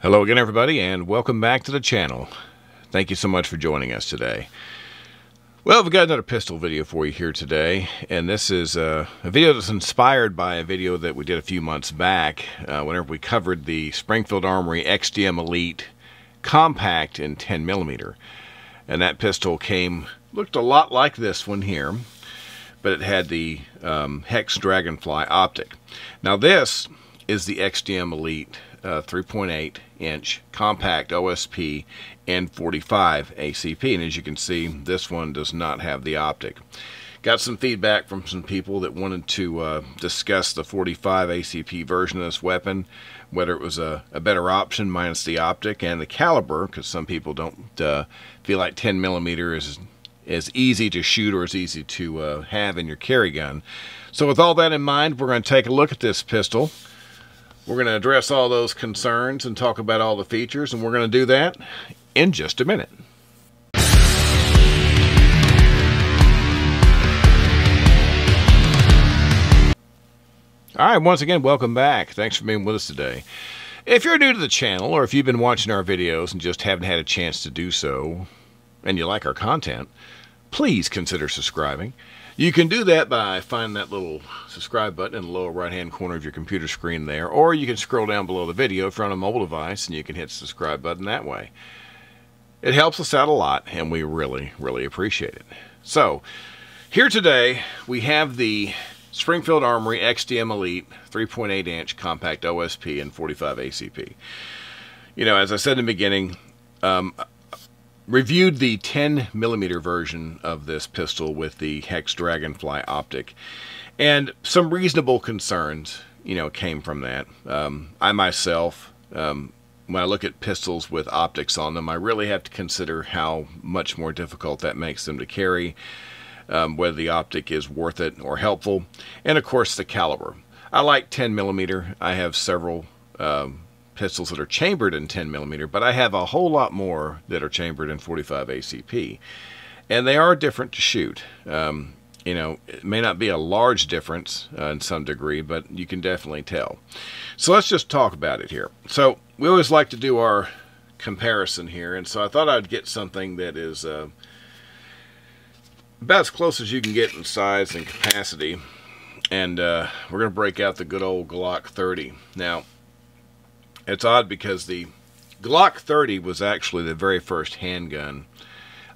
Hello again, everybody, and welcome back to the channel. Thank you so much for joining us today. Well, we've got another pistol video for you here today, and this is a video that's inspired by a video that we did a few months back whenever we covered the Springfield Armory XDM Elite Compact in 10mm. And that pistol looked a lot like this one here, but it had the Hex Dragonfly optic. Now this is the XDM Elite 3.8-inch compact OSP N45 ACP, and as you can see, this one does not have the optic. Got some feedback from some people that wanted to discuss the 45 ACP version of this weapon, whether it was a better option minus the optic and the caliber, because some people don't feel like 10mm is as easy to shoot or as easy to have in your carry gun. So with all that in mind, we're going to take a look at this pistol. We're going to address all those concerns and talk about all the features, and we're going to do that in just a minute. Alright, once again, welcome back. Thanks for being with us today. If you're new to the channel, or if you've been watching our videos and just haven't had a chance to do so, and you like our content, please consider subscribing. You can do that by finding that little subscribe button in the lower right hand corner of your computer screen there, or you can scroll down below the video if you're on a mobile device and you can hit the subscribe button that way. It helps us out a lot, and we really appreciate it. So here today we have the Springfield Armory XDM Elite 3.8-inch compact OSP and 45 ACP. You know, as I said in the beginning, reviewed the 10mm version of this pistol with the Hex Dragonfly optic, and some reasonable concerns, came from that. I myself, when I look at pistols with optics on them, I really have to consider how much more difficult that makes them to carry, whether the optic is worth it or helpful, and of course the caliber. I like 10mm. I have several pistols that are chambered in 10mm, but I have a whole lot more that are chambered in 45 ACP, and they are different to shoot. It may not be a large difference in some degree, but you can definitely tell. So let's just talk about it here. So we always like to do our comparison here, and so I thought I'd get something that is about as close as you can get in size and capacity, and we're going to break out the good old Glock 30. Now, it's odd because the Glock 30 was actually the very first handgun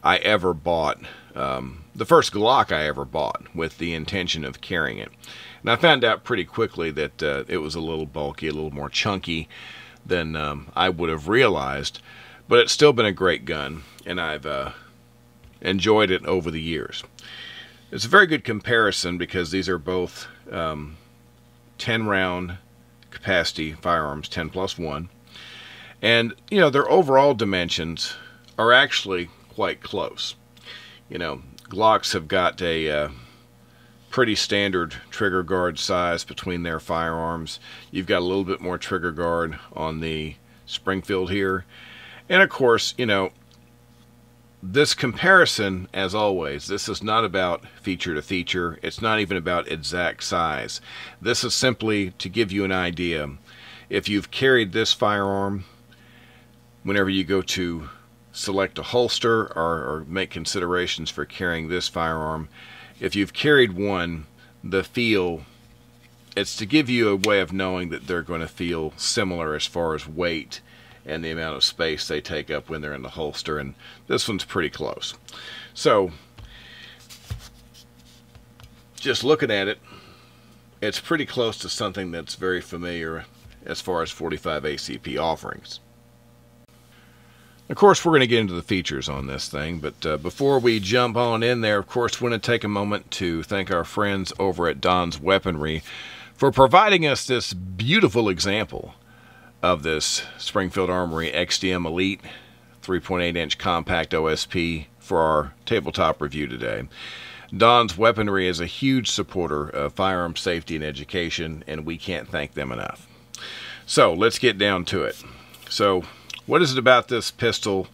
I ever bought, the first Glock I ever bought with the intention of carrying it. And I found out pretty quickly that it was a little bulky, a little more chunky than I would have realized, but it's still been a great gun, and I've enjoyed it over the years. It's a very good comparison because these are both 10-round capacity firearms, 10+1, and their overall dimensions are actually quite close. Glocks have got a pretty standard trigger guard size between their firearms. You've got a little bit more trigger guard on the Springfield here, and of course, this comparison, as always, this is not about feature to feature. It's not even about exact size. This is simply to give you an idea. If you've carried this firearm, whenever you go to select a holster or make considerations for carrying this firearm, if you've carried one, the feel, it's to give you a way of knowing that they're going to feel similar as far as weight and the amount of space they take up when they're in the holster, and this one's pretty close. So just looking at it, it's pretty close to something that's very familiar as far as 45 ACP offerings. Of course, we're going to get into the features on this thing, but before we jump on in there, of course, we're going to take a moment to thank our friends over at Don's Weaponry for providing us this beautiful example of this Springfield Armory XDM Elite 3.8-inch compact OSP for our tabletop review today. Don's Weaponry is a huge supporter of firearm safety and education, and we can't thank them enough. So let's get down to it. So what is it about this pistol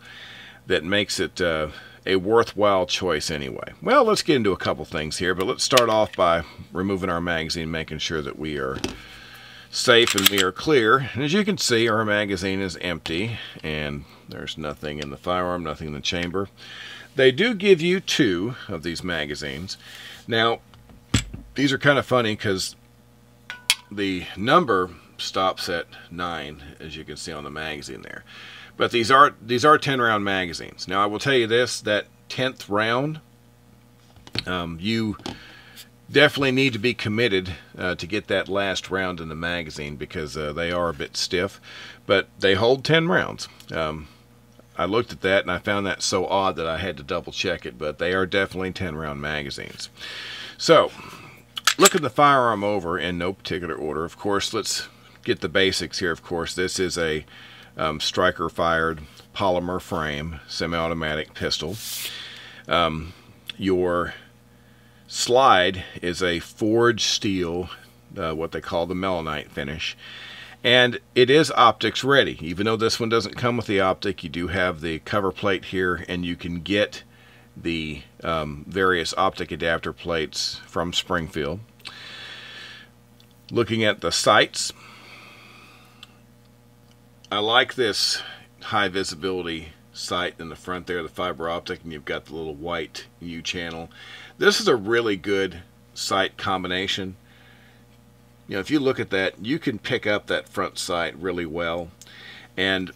that makes it a worthwhile choice anyway? Well, let's get into a couple things here, but let's start off by removing our magazine, making sure that we are safe and mirror clear. And as you can see, our magazine is empty, and there's nothing in the firearm, nothing in the chamber. They do give you 2 of these magazines. Now, these are kind of funny because the number stops at 9, as you can see on the magazine there. But these are 10-round magazines. Now, I will tell you this, that 10th round, you definitely need to be committed to get that last round in the magazine, because they are a bit stiff, but they hold 10 rounds. I looked at that and I found that so odd that I had to double check it, but they are definitely 10-round magazines. So, looking the firearm over in no particular order, of course, let's get the basics here. Of course, this is a striker-fired polymer frame semi-automatic pistol. Your slide is a forged steel, what they call the melanite finish, and it is optics ready. Even though this one doesn't come with the optic, you do have the cover plate here, and you can get the various optic adapter plates from Springfield. Looking at the sights, I like this high visibility sight in the front there, the fiber optic, and you've got the little white U channel. This is a really good sight combination. You know, if you look at that, you can pick up that front sight really well. And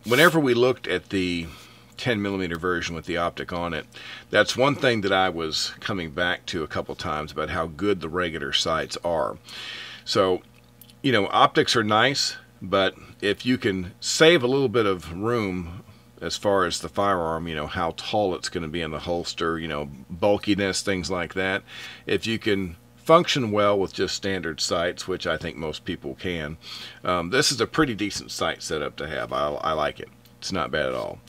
whenever we looked at the 10mm version with the optic on it, that's one thing that I was coming back to a couple times about how good the regular sights are. So, you know, optics are nice, but if you can save a little bit of room as far as the firearm, you know, how tall it's going to be in the holster, you know, bulkiness, things like that, if you can function well with just standard sights, which I think most people can, this is a pretty decent sight setup to have. I like it. It's not bad at all.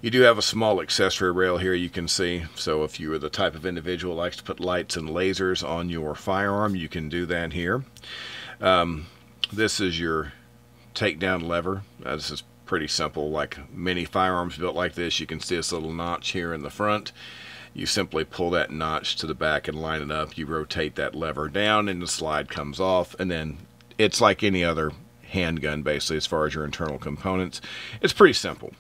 You do have a small accessory rail here, you can see, so if you are the type of individual who likes to put lights and lasers on your firearm, you can do that here. This is your takedown lever. This is pretty simple. Like many firearms built like this, you can see this little notch here in the front. You simply pull that notch to the back and line it up. You rotate that lever down and the slide comes off, and then it's like any other handgun basically as far as your internal components. It's pretty simple.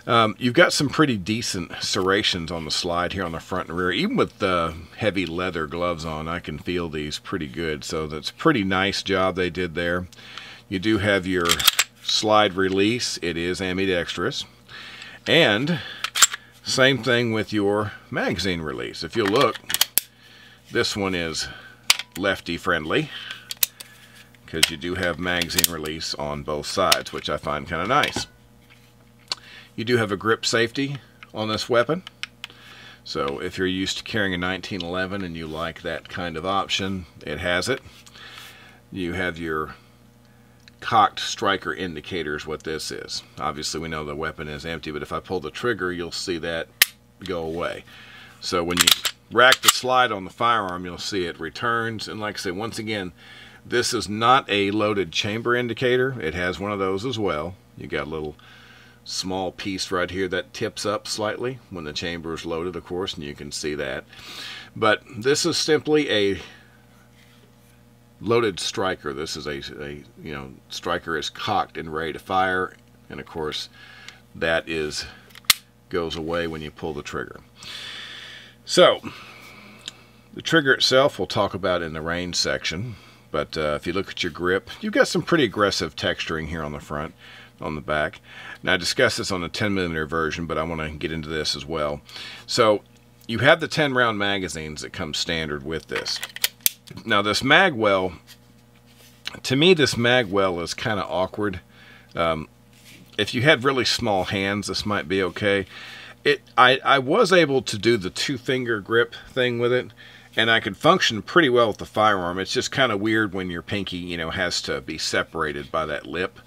You've got some pretty decent serrations on the slide here on the front and rear. Even with the heavy leather gloves on, I can feel these pretty good. So that's a pretty nice job they did there. You do have your slide release. It is ambidextrous. And same thing with your magazine release. If you look, this one is lefty friendly because you do have magazine release on both sides, which I find kind of nice. You do have a grip safety on this weapon. So if you're used to carrying a 1911 and you like that kind of option, it has it. You have your cocked striker indicators, what this is. Obviously we know the weapon is empty, but if I pull the trigger, you'll see that go away. So when you rack the slide on the firearm, you'll see it returns. And like I say, once again, this is not a loaded chamber indicator. It has one of those as well. You got a little small piece right here that tips up slightly when the chamber is loaded, of course, and you can see that. But this is simply a loaded striker. This is a striker is cocked and ready to fire, and of course that goes away when you pull the trigger. So the trigger itself we'll talk about in the range section, but if you look at your grip, you've got some pretty aggressive texturing here on the front, on the back. Now I discussed this on the 10mm version, but I want to get into this as well. So you have the 10 round magazines that come standard with this. Now this mag well, to me this mag well is kind of awkward. If you had really small hands, this might be okay. I was able to do the 2-finger grip thing with it, and I could function pretty well with the firearm. It's just kind of weird when your pinky, has to be separated by that lip.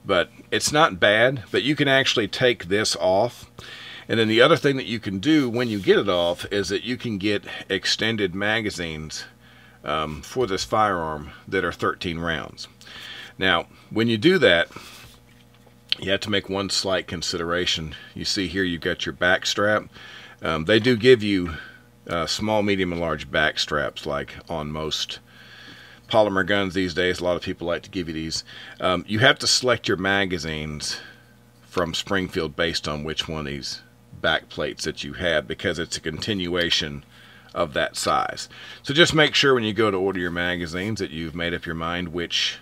But it's not bad, but you can actually take this off. And then the other thing that you can do when you get it off is that you can get extended magazines for this firearm that are 13 rounds. Now, when you do that, you have to make one slight consideration. You see here you've got your back strap. They do give you small, medium, and large back straps like on most polymer guns these days, a lot of people like to give you these. You have to select your magazines from Springfield based on which one of these back plates that you have, because it's a continuation of that size. So just make sure when you go to order your magazines that you've made up your mind which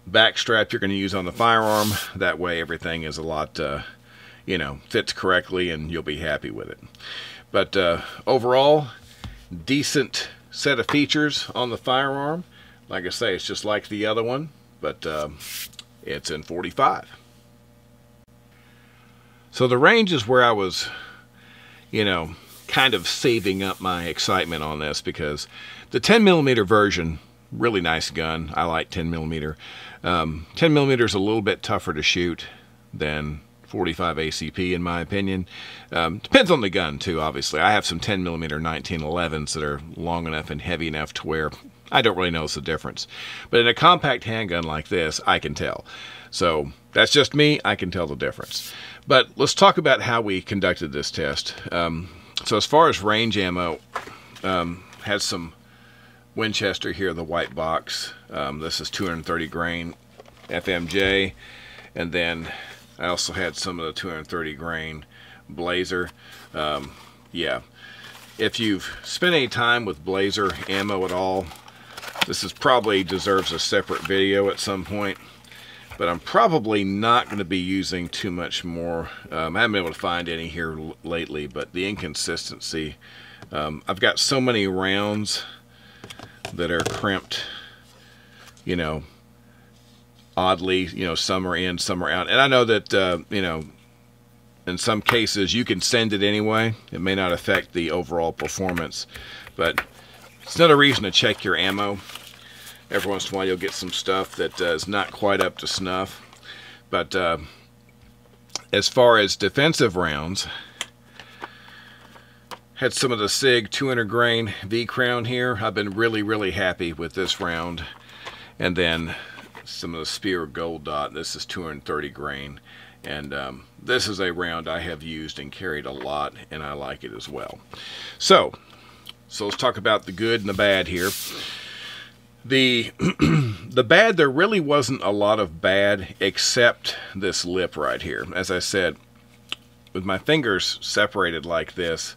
back strap you're going to use on the firearm. That way everything is a lot, fits correctly, and you'll be happy with it. But overall, decent set of features on the firearm. Like I say, it's just like the other one, but it's in .45. So the range is where I was, kind of saving up my excitement on this, because the 10mm version, really nice gun. I like 10mm. 10mm is a little bit tougher to shoot than .45 ACP, in my opinion. Depends on the gun too, obviously. I have some 10mm 1911s that are long enough and heavy enough to where I don't really notice the difference. But in a compact handgun like this, I can tell. So that's just me. I can tell the difference. But let's talk about how we conducted this test. So as far as range ammo, had some Winchester here, the white box. This is 230 grain FMJ, and then I also had some of the 230 grain Blazer. Yeah, if you've spent any time with Blazer ammo at all, this is probably deserves a separate video at some point. But I'm probably not going to be using too much more. I haven't been able to find any here lately, but the inconsistency. I've got so many rounds that are crimped, oddly, some are in, some are out. And I know that, in some cases you can send it anyway. It may not affect the overall performance, but it's another reason to check your ammo. Every once in a while you'll get some stuff that is not quite up to snuff. But as far as defensive rounds, had some of the SIG 200 grain V-Crown here. I've been really, really happy with this round. And then some of the Spear Gold Dot. This is 230 grain. And this is a round I have used and carried a lot, and I like it as well. So let's talk about the good and the bad here. The bad, there really wasn't a lot of bad except this lip right here. As I said, with my fingers separated like this,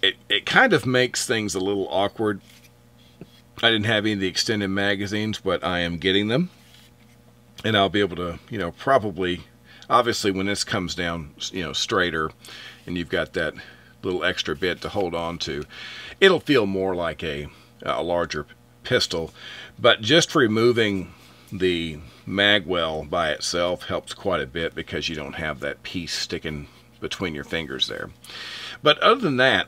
it kind of makes things a little awkward. I didn't have any of the extended magazines, but I am getting them. And I'll be able to, probably, obviously when this comes down, straighter, and you've got that little extra bit to hold on to, it'll feel more like a larger pistol. But just removing the mag well by itself helps quite a bit, because you don't have that piece sticking between your fingers there. But other than that,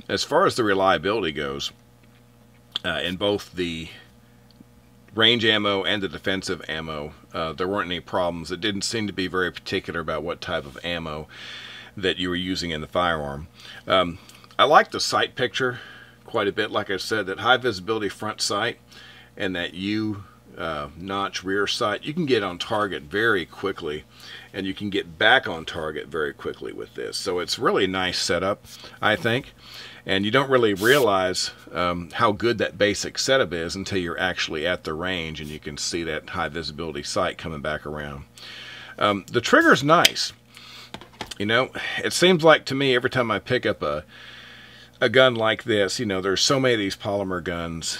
as far as the reliability goes, in both the range ammo and the defensive ammo, there weren't any problems. It didn't seem to be very particular about what type of ammo that you were using in the firearm. I like the sight picture quite a bit. Like I said, that high visibility front sight and that U notch rear sight, you can get on target very quickly, and you can get back on target very quickly with this. So it's really a nice setup, I think. And you don't really realize how good that basic setup is until you're actually at the range and you can see that high visibility sight coming back around. The trigger's nice. It seems like to me every time I pick up a gun like this, there's so many of these polymer guns,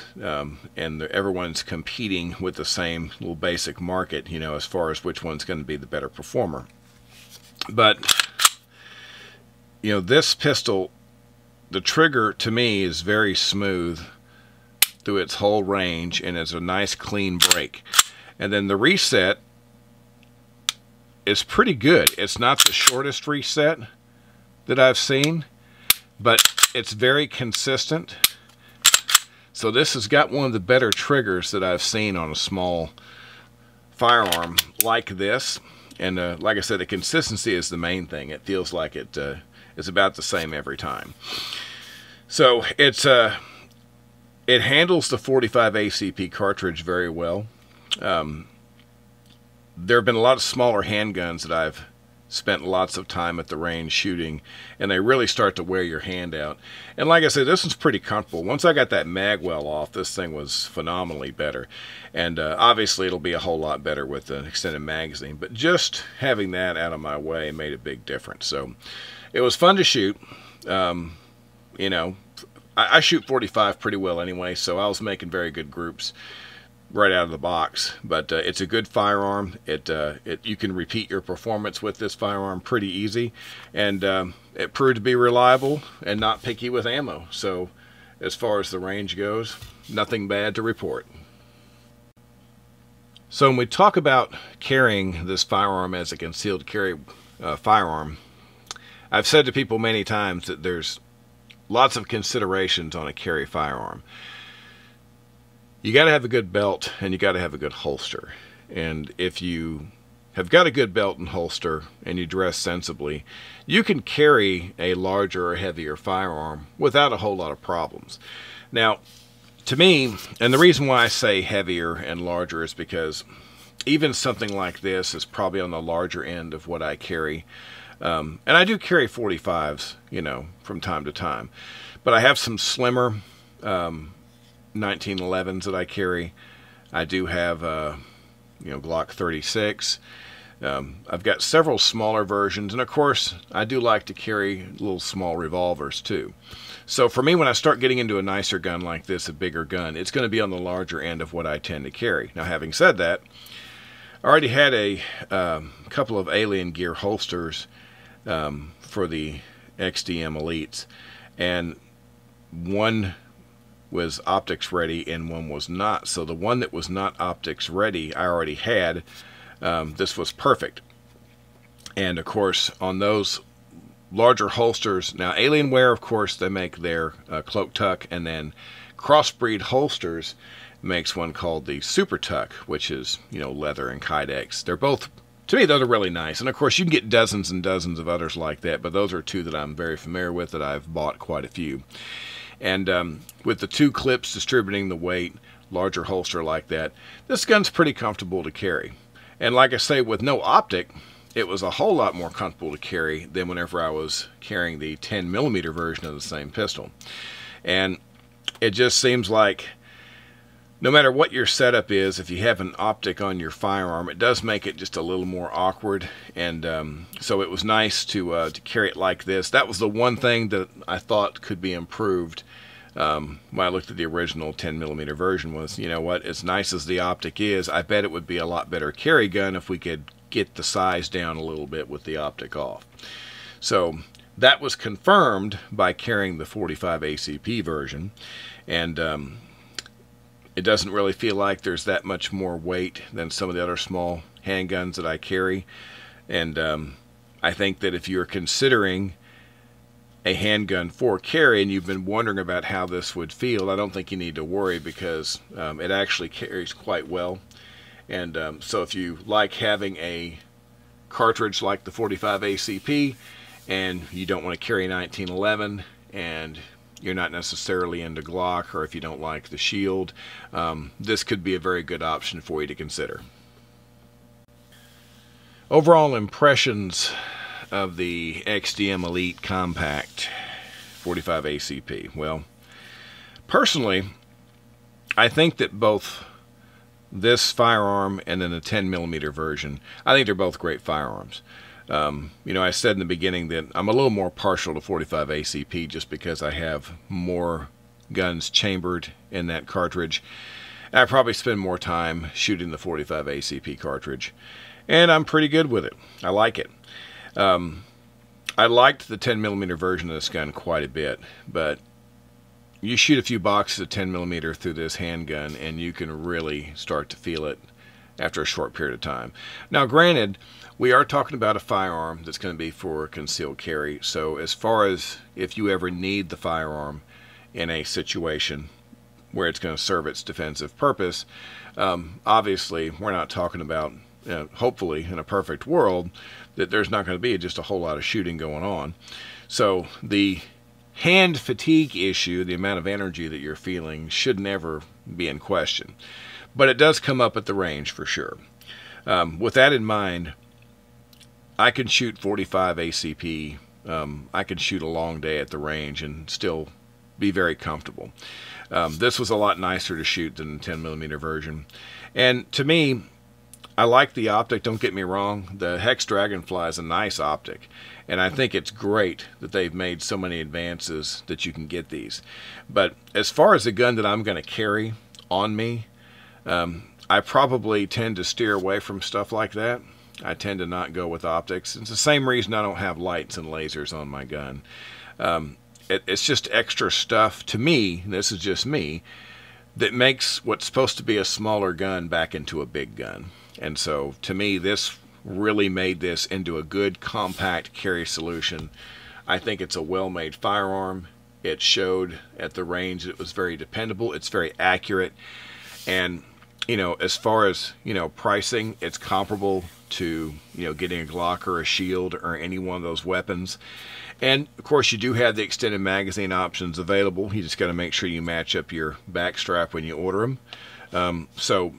and everyone's competing with the same little basic market, as far as which one's going to be the better performer. But, this pistol, the trigger to me is very smooth through its whole range, and it's a nice clean break. And then the reset is pretty good. It's not the shortest reset that I've seen, but it's very consistent. So this has got one of the better triggers that I've seen on a small firearm like this. And like I said, the consistency is the main thing. It feels like it is about the same every time. So it handles the .45 ACP cartridge very well. There have been a lot of smaller handguns that I've spent lots of time at the range shooting, and they really start to wear your hand out. And like I said, this one's pretty comfortable. Once I got that mag well off, this thing was phenomenally better. And obviously it'll be a whole lot better with the extended magazine, but just having that out of my way made a big difference. So it was fun to shoot. You know, I shoot 45 pretty well anyway, so I was making very good groups right out of the box. But it's a good firearm. You can repeat your performance with this firearm pretty easy, and it proved to be reliable and not picky with ammo. So as far as the range goes, nothing bad to report. So when we talk about carrying this firearm as a concealed carry firearm, I've said to people many times that there's lots of considerations on a carry firearm. You got to have a good belt, and you got to have a good holster. And if you have got a good belt and holster and you dress sensibly, you can carry a larger or heavier firearm without a whole lot of problems. Now, to me, and the reason why I say heavier and larger is because even something like this is probably on the larger end of what I carry. And I do carry 45s, you know, from time to time. But I have some slimmer 1911s that I carry. I do have you know, Glock 36. I've got several smaller versions, and of course I do like to carry little small revolvers too. So for me, when I start getting into a nicer gun like this, a bigger gun, it's going to be on the larger end of what I tend to carry. Now, having said that, I already had a couple of Alien Gear holsters for the XDM Elites, and one was optics ready and one was not. So the one that was not optics ready I already had. This was perfect. And of course on those larger holsters, now Alienware, of course, they make their cloak tuck, and then Crossbreed Holsters makes one called the Super Tuck, which is, you know, leather and Kydex. They're both, to me, those are really nice. And of course you can get dozens and dozens of others like that, but those are two that I'm very familiar with, that I've bought quite a few. And with the two clips distributing the weight, larger holster like that, this gun's pretty comfortable to carry. And like I say, with no optic, it was a whole lot more comfortable to carry than whenever I was carrying the 10mm version of the same pistol. And it just seems like no matter what your setup is, if you have an optic on your firearm, it does make it just a little more awkward. And so it was nice to carry it like this. That was the one thing that I thought could be improved when I looked at the original 10mm version was, you know what, as nice as the optic is, I bet it would be a lot better carry gun if we could get the size down a little bit with the optic off. So that was confirmed by carrying the 45 ACP version, and it doesn't really feel like there's that much more weight than some of the other small handguns that I carry. And I think that if you're considering a handgun for carry and you've been wondering about how this would feel, I don't think you need to worry, because it actually carries quite well. And so if you like having a cartridge like the 45 ACP and you don't want to carry 1911, and you're not necessarily into Glock, or if you don't like the Shield, this could be a very good option for you to consider. Overall impressions of the XDM Elite Compact 45 ACP. Well, personally, I think that both this firearm and then the 10mm version, I think they're both great firearms. You know, I said in the beginning that I'm a little more partial to 45 ACP just because I have more guns chambered in that cartridge. I probably spend more time shooting the 45 ACP cartridge, and I'm pretty good with it. I like it. I liked the 10mm version of this gun quite a bit, but you shoot a few boxes of 10mm through this handgun and you can really start to feel it after a short period of time. Now, granted, we are talking about a firearm that's going to be for concealed carry, so as far as if you ever need the firearm in a situation where it's going to serve its defensive purpose, obviously we're not talking about, hopefully in a perfect world, that there's not going to be just a whole lot of shooting going on. So the hand fatigue issue, the amount of energy that you're feeling, should never be in question. But it does come up at the range for sure. With that in mind, I can shoot 45 ACP. I can shoot a long day at the range and still be very comfortable. This was a lot nicer to shoot than the 10mm version. And to me, I like the optic, don't get me wrong. The Hex Dragonfly is a nice optic. And I think it's great that they've made so many advances that you can get these. But as far as the gun that I'm going to carry on me, I probably tend to steer away from stuff like that. I tend to not go with optics. It's the same reason I don't have lights and lasers on my gun. It's just extra stuff to me, this is just me, that makes what's supposed to be a smaller gun back into a big gun. And so to me, this really made this into a good compact carry solution. I think it's a well-made firearm. It showed at the range it was very dependable. It's very accurate. And, you know, as far as, you know, pricing, it's comparable to, you know, getting a Glock or a Shield or any one of those weapons. And of course you do have the extended magazine options available. You just got to make sure you match up your back strap when you order them. So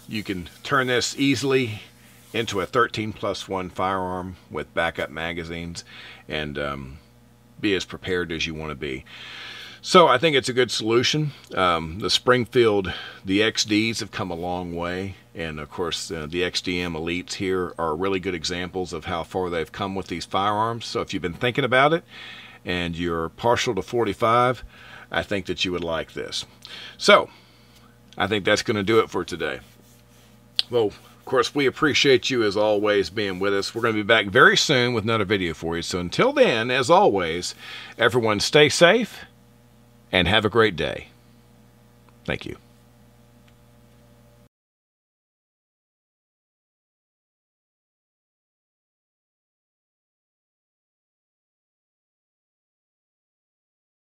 you can turn this easily into a 13+1 firearm with backup magazines and be as prepared as you want to be. So I think it's a good solution. The Springfield, the XDs have come a long way, and of course the XDM Elites here are really good examples of how far they've come with these firearms. So if you've been thinking about it and you're partial to 45, I think that you would like this. So I think that's going to do it for today. Well, of course, we appreciate you as always being with us. We're going to be back very soon with another video for you. So until then, as always, everyone stay safe and have a great day. Thank you.